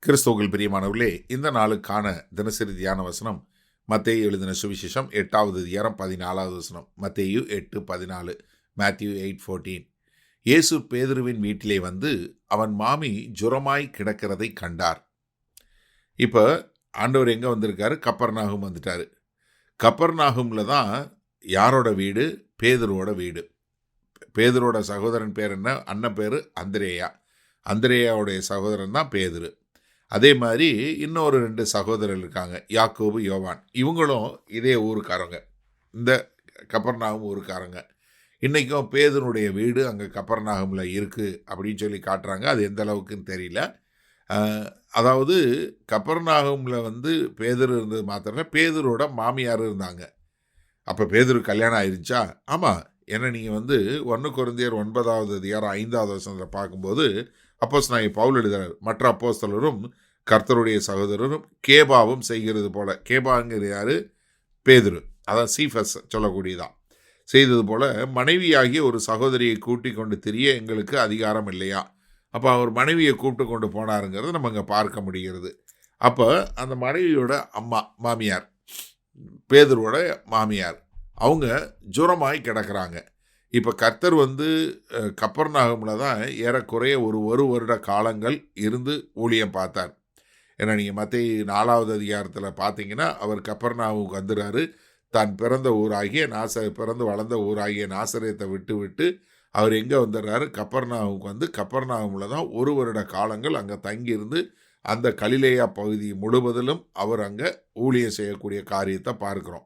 கிறிஸ்துவுக்குள் பிரியமானவர்களே, இந்த நாளுக்கான தினசரி தியான வசனம் மத்தேயு எழுதின சுவிசேஷம் 8வது அதிகாரம் 14வது வசனம். மத்தேயு 8:14, மேத்யூ 8:14. இயேசு பேதுருவின் வீட்டிலே வந்து அவன் மாமி ஜுரமாய் கிடக்கிறதை கண்டார். இப்போ ஆண்டவர் எங்கே வந்திருக்காரு? கப்பர்நாகும் வந்துட்டாரு. கப்பர்நாகும்ல தான் யாரோட வீடு? பேதுருவோட வீடு. பேதுருவோட சகோதரன் பேர் என்ன? அண்ணன் பேர் அந்திரேயா. அந்திரேயாவுடைய சகோதரன் தான் பேதுரு. அதே மாதிரி இன்னொரு 2 சகோதரர்கள் இருக்காங்க, யாக்கோபு, யோவான். இவங்களும் இதே ஊருக்காரங்க, இந்த கப்பர்நாகும் ஊருக்காரங்க. இன்றைக்கும் பேதுருடைய வீடு அங்கே கப்பர்நாகமில் இருக்குது அப்படின்னு சொல்லி காட்டுறாங்க. அது எந்த அளவுக்குன்னு தெரியல. அதாவது கப்பர்நாகமில் வந்து பேதுரு இருந்தது மாத்திரம் இல்லை, பேதுரோட மாமியார் இருந்தாங்க. அப்போ பேதுரு கல்யாணம் ஆயிருச்சா? ஆமாம். ஏன்னா நீங்கள் வந்து 1 கொரிந்தியர் 9வது அதிகாரம் 5வது வசனத்தில் பார்க்கும்போது அப்போஸ்தலனாகிய பவுல் எழுதுகிறார், மற்ற அப்போஸ்தலரும் கர்த்தருடைய சகோதரரும் கேபாவும் செய்கிறது போல. கேபாங்கிற யாரு? பேதுரு, அதான் சீஃபஸ் சொல்லக்கூடியதான். செய்தது போல மனைவியாகிய ஒரு சகோதரியை கூட்டி கொண்டு திரிய எங்களுக்கு அதிகாரம் இல்லையா? அப்போ அவர் மனைவியை கூப்பிட்டு கொண்டு போனாருங்கிறத நம்ம இங்கே பார்க்க முடிகிறது. அப்போ அந்த மனைவியோட அம்மா, மாமியார், பேதுருவோட மாமியார், அவங்க ஜுரமாய் கிடக்கிறாங்க. இப்போ கர்த்தர் வந்து கப்பர்நாகமில் தான் ஏறக்குறைய ஒரு வருட காலங்கள் இருந்து ஊழியம் பார்த்தார். ஏன்னா நீங்கள் மத்தேயு 4வது அதிகாரத்தில் பார்த்தீங்கன்னா அவர் கப்பர்நாகுமுக்கு வந்துடுறாரு. தான் பிறந்த ஊராகிய பிறந்து வளர்ந்த ஊராகிய நாசரேத்தை விட்டு அவர் எங்கே வந்துடுறாரு? கப்பர்நாகுமுக்கு வந்து கப்பர்நாகமில் தான் 1 வருட காலங்கள் அங்கே தங்கியிருந்து அந்த கலிலேயா பகுதி முழுவதிலும் அவர் அங்கே ஊழியம் செய்யக்கூடிய காரியத்தை பார்க்குறோம்.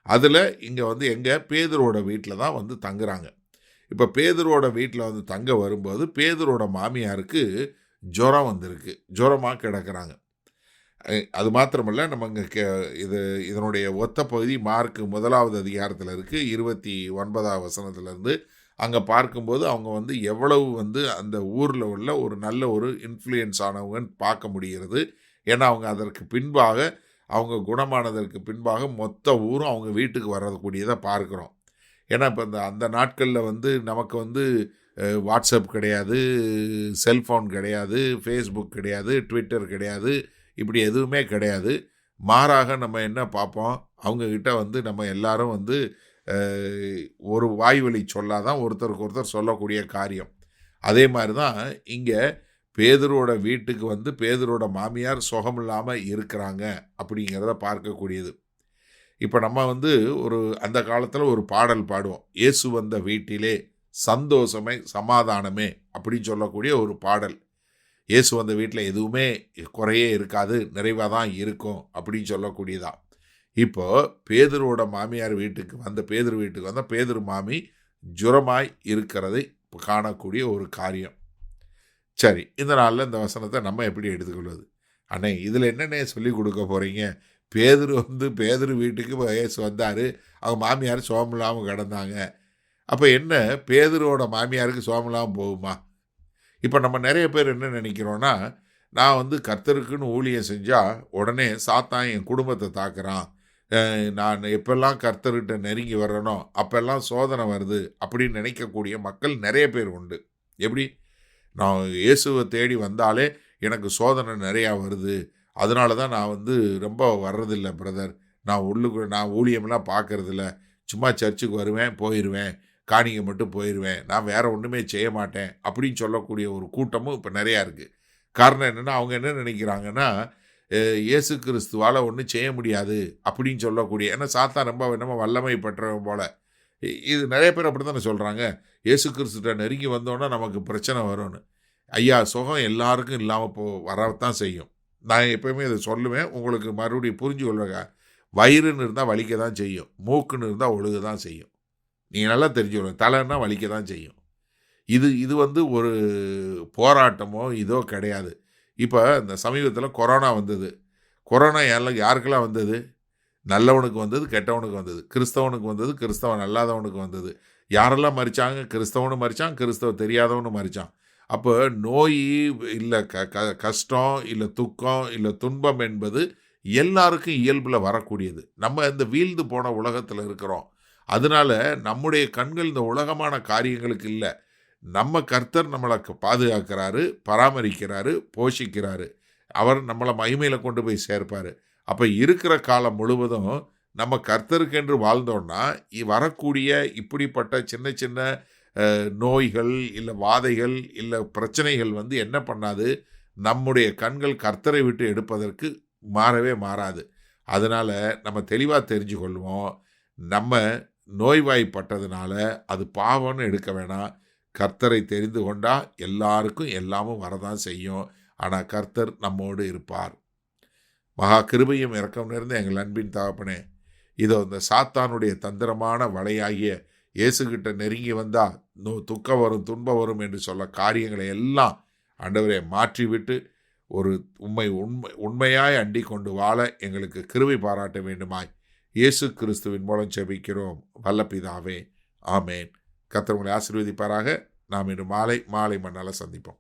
அதில் இங்கே வந்து எங்கே? பேதுருவோட வீட்டில் தான் வந்து தங்குறாங்க. இப்போ பேதுருவோட வீட்டில் வந்து தங்க வரும்போது பேதுருவோட மாமியாருக்கு ஜுரம் வந்திருக்கு, ஜுரமாக கிடக்கிறாங்க. அது மாத்திரமல்ல, நம்ம இங்கே இதனுடைய ஒத்த பகுதி மார்க் 1வது அதிகாரத்தில் இருக்குது, 29வது வசனத்துலேருந்து. அங்கே பார்க்கும்போது அவங்க வந்து எவ்வளவு வந்து அந்த ஊரில் உள்ள ஒரு நல்ல ஒரு இன்ஃப்ளூயன்ஸ் ஆனவங்கன்னு பார்க்க முடிகிறது. ஏன்னா அவங்க அதற்கு பின்பாக, அவங்க குணமானதற்கு பின்பாக மொத்த ஊரும் அவங்க வீட்டுக்கு வரக்கூடியதை பார்க்குறோம். ஏன்னா இப்போ அந்த நாட்களில் வந்து நமக்கு வந்து வாட்ஸ்அப் கிடையாது, செல்ஃபோன் கிடையாது, ஃபேஸ்புக் கிடையாது, ட்விட்டர் கிடையாது, இப்படி எதுவுமே கிடையாது. மாறாக நம்ம என்ன பார்ப்போம்? அவங்கக்கிட்ட வந்து நம்ம எல்லாரும் வந்து ஒரு வாய்வழி சொல்லாதான் ஒருத்தருக்கு ஒருத்தர் சொல்லக்கூடிய காரியம். அதே மாதிரி தான் இங்கே பேதுருவோட வீட்டுக்கு வந்து பேதுருவோட மாமியார் சுகமில்லாமல் இருக்கிறாங்க அப்படிங்கிறத பார்க்கக்கூடியது. இப்போ நம்ம வந்து அந்த காலத்தில் ஒரு பாடல் பாடுவோம், இயேசு வந்த வீட்டிலே சந்தோஷமே சமாதானமே அப்படின்னு சொல்லக்கூடிய ஒரு பாடல். இயேசு வந்த வீட்டில் எதுவுமே குறையே இருக்காது, நிறைவாக தான் இருக்கும் அப்படின்னு சொல்லக்கூடியதான். இப்போ பேதுருவோட மாமியார் வீட்டுக்கு வந்த பேதுரு மாமி ஜுரமாய் இருக்கிறதை காணக்கூடிய ஒரு காரியம். சரி, இந்த நாளில் இந்த வசனத்தை நம்ம எப்படி எடுத்துக்கொள்வது? அண்ணே, இதில் என்னென்ன சொல்லி கொடுக்க போகிறீங்க? பேதுரு வீட்டுக்கு இயேசு வந்தார், அவங்க மாமியார் சோமில்லாமல் கிடந்தாங்க. அப்போ என்ன, பேதுருவோட மாமியாருக்கு சோமில்லாமல் போகுமா? இப்போ நம்ம நிறைய பேர் என்ன நினைக்கிறோன்னா, நான் வந்து கர்த்தருக்குன்னு ஊழியம் செஞ்சால் உடனே சாத்தான் என் குடும்பத்தை தாக்குறான், நான் எப்பெல்லாம் கர்த்தர்கிட்ட நெருங்கி வர்றனோ அப்பெல்லாம் சோதனை வருது அப்படின்னு நினைக்கக்கூடிய மக்கள் நிறைய பேர் உண்டு. எப்படி? நான் இயேசுவை தேடி வந்தாலே எனக்கு சோதனை நிறையா வருது, அதனால தான் நான் வந்து ரொம்ப வர்றதில்லை பிரதர், நான் ஊழியமெல்லாம் பார்க்கறதில்ல, சும்மா சர்ச்சுக்கு வருவேன், போயிடுவேன், காணிக்கை மட்டும் போயிடுவேன், நான் வேறு ஒன்றுமே செய்ய மாட்டேன் அப்படின்னு சொல்லக்கூடிய ஒரு கூட்டமும் இப்போ நிறையா இருக்குது. காரணம் என்னென்னா, அவங்க என்ன நினைக்கிறாங்கன்னா, இயேசு கிறிஸ்துவால் ஒன்றும் செய்ய முடியாது அப்படின்னு சொல்லக்கூடிய, ஏன்னா சாத்தான் ரொம்ப என்னமோ வல்லமை பெற்றவன் போல். இது நிறைய பேர் அப்படி தானே சொல்கிறாங்க, இயேசு கிறிஸ்துட்ட நெருங்கி வந்தோன்னா நமக்கு பிரச்சனை வரும்னு. ஐயா, சுகம் எல்லாருக்கும் இல்லாமல் வரத்தான் செய்யும். நான் எப்போயுமே இதை சொல்லுவேன், உங்களுக்கு மறுபடியும் புரிஞ்சு கொள்ளுங்க. வயிறுன்னு இருந்தால் வலிக்க தான் செய்யும், மூக்குன்னு இருந்தால் ஒழுக தான் செய்யும். நீங்கள் நல்லா தெரிஞ்சுக்கணும், தலைன்னா வலிக்க தான் செய்யும். இது வந்து ஒரு போராட்டமோ இதோ கிடையாது. இப்போ இந்த சமீபத்தில் கொரோனா வந்தது. கொரோனா யாருக்கெல்லாம் வந்தது? நல்லவனுக்கு வந்தது, கெட்டவனுக்கு வந்தது. கிறிஸ்தவனுக்கு வந்தது, கிறிஸ்தவன் அல்லாதவனுக்கு வந்தது. யாரெல்லாம் மறிச்சாங்க? கிறிஸ்தவனும் மறிச்சான், கிறிஸ்தவ தெரியாதவனும் மறிச்சான். அப்போ நோய் இல்லை, கஷ்டம் இல்லை, துக்கம் இல்லை, துன்பம் என்பது எல்லாருக்கும் இயல்பில் வரக்கூடியது. நம்ம இந்த வீழ்ந்து போன உலகத்தில் இருக்கிறோம். அதனால நம்முடைய கண்கள் இந்த உலகமான காரியங்களுக்கு இல்லை. நம்ம கர்த்தர் நம்மளை பாதுகாக்கிறாரு, பராமரிக்கிறாரு, போஷிக்கிறாரு. அவர் நம்மளை மகிமையில் கொண்டு போய் சேர்ப்பார். அப்போ இருக்கிற காலம் முழுவதும் நம்ம கர்த்தருக்கென்று வாழ்ந்தோன்னா வரக்கூடிய இப்படிப்பட்ட சின்ன சின்ன நோய்கள் இல்லை வாதைகள் இல்லை பிரச்சனைகள் என்ன பண்ணாது, நம்முடைய கண்கள் கர்த்தரை விட்டு எடுப்பதற்கு மாறவே மாறாது. அதனால் நம்ம தெளிவாக தெரிஞ்சு கொள்வோம், நம்ம நோய்வாய்ப்பட்டதுனால அது பாவம்னு எடுக்க வேணாம். கர்த்தரை தெரிந்து கொண்டால் எல்லாருக்கும் எல்லாமும் வரதான் செய்யும். ஆனால் கர்த்தர் நம்மோடு இருப்பார். மகா கிருபையும் இரக்கம் நிறைந்த எங்கள் அன்பின் தகப்பனே, இதோ இந்த சாத்தானுடைய தந்திரமான வலையாகிய இயேசுகிட்ட நெருங்கி வந்தால் துக்கம் வரும் துன்பம் வரும் என்று சொல்ல காரியங்களை எல்லாம் ஆண்டவரே மாற்றிவிட்டு ஒரு உண்மையாய் அண்டிக் கொண்டு வாழ எங்களுக்கு கிருபை பாராட்ட வேண்டுமாய் இயேசு கிறிஸ்துவின் மூலம் ஜெபிக்கிறோம் வல்ல பிதாவே, ஆமேன். கர்த்தர் உங்களை ஆசீர்வதிப்பாராக. நாம் இன்று மாலை மண்ணால் சந்திப்போம்.